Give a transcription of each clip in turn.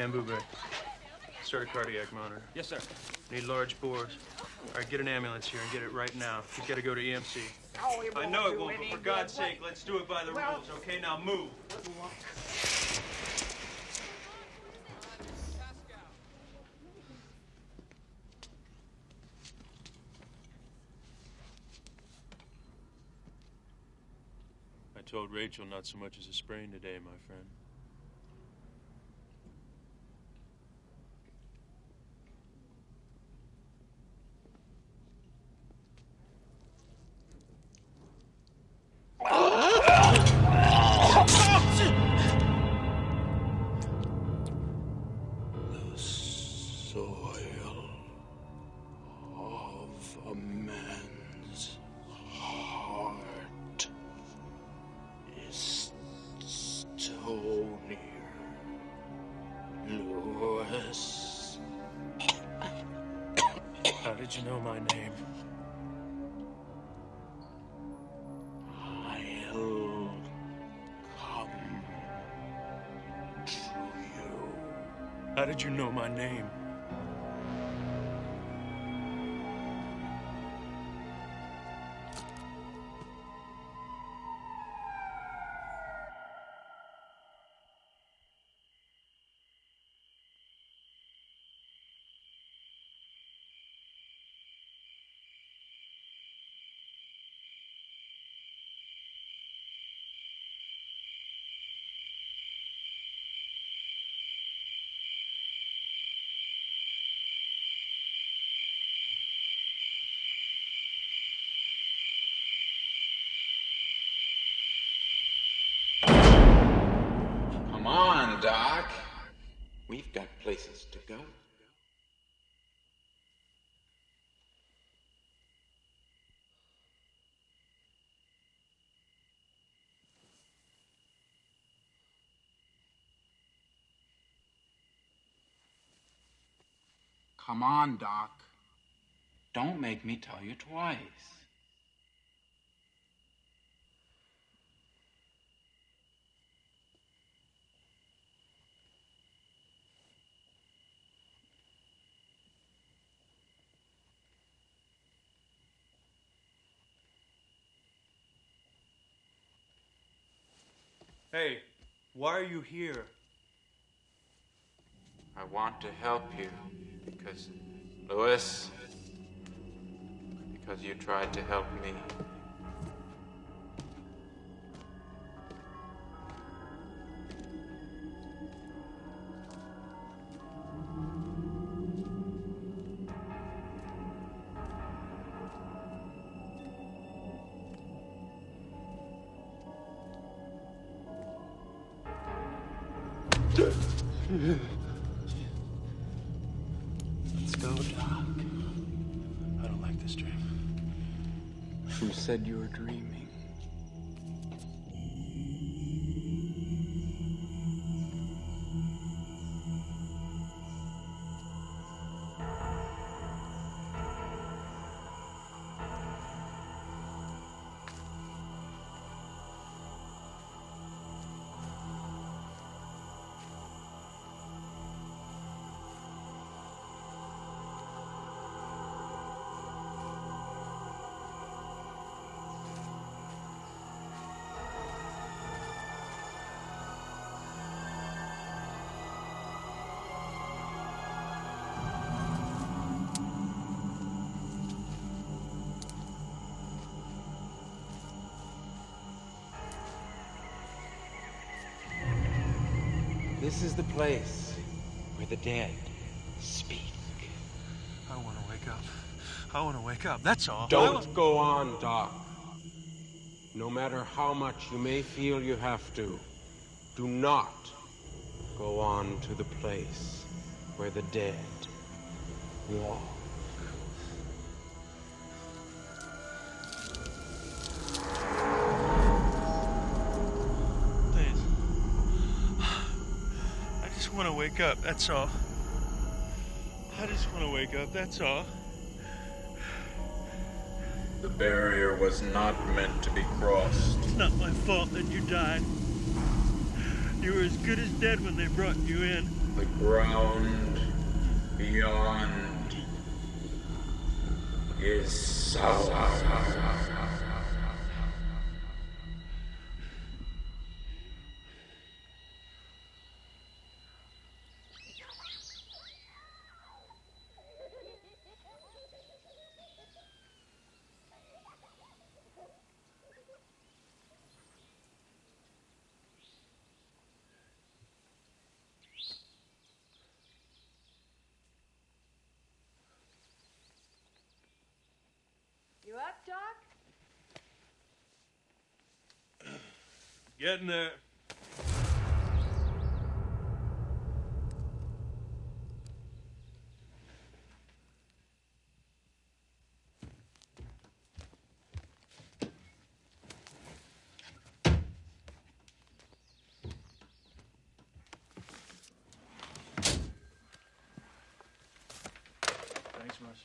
Bamboo Bay. Start a cardiac monitor. Yes, sir. Need large bores. All right, get an ambulance here and get it right now. You gotta go to EMC. Oh, it I won't know it do won't, but any for good. God's sake, let's do it by the rules, okay? Now move. I told Rachel not so much as a sprain today, my friend. The soil of a man's heart is stonier, Lewis. How did you know my name? I'll come to you. How did you know my name? Come on, Doc. We've got places to go. Come on, Doc. Don't make me tell you twice. Hey, why are you here? I want to help you because, Lewis, because you tried to help me. Let's go, Doc. I don't like this dream. You said you were dreaming. This is the place where the dead speak. I want to wake up. I want to wake up, that's all. Don't go on, Doc. No matter how much you may feel you have to, do not go on to the place where the dead walk. Please. I just want to wake up, that's all. I just want to wake up, that's all. The barrier was not meant to be crossed. It's not my fault that you died. You were as good as dead when they brought you in. The ground beyond is sour. You up, Doc? Getting there. Thanks, Mus.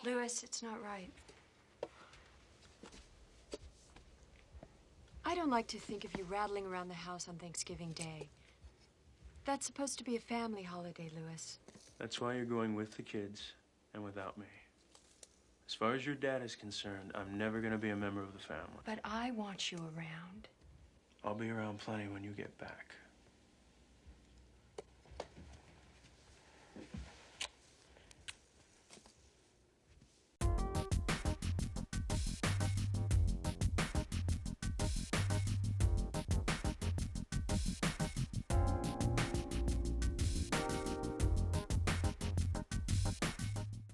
Louis, it's not right. I don't like to think of you rattling around the house on Thanksgiving Day. That's supposed to be a family holiday, Louis. That's why you're going with the kids and without me. As far as your dad is concerned, I'm never going to be a member of the family. But I want you around. I'll be around plenty when you get back.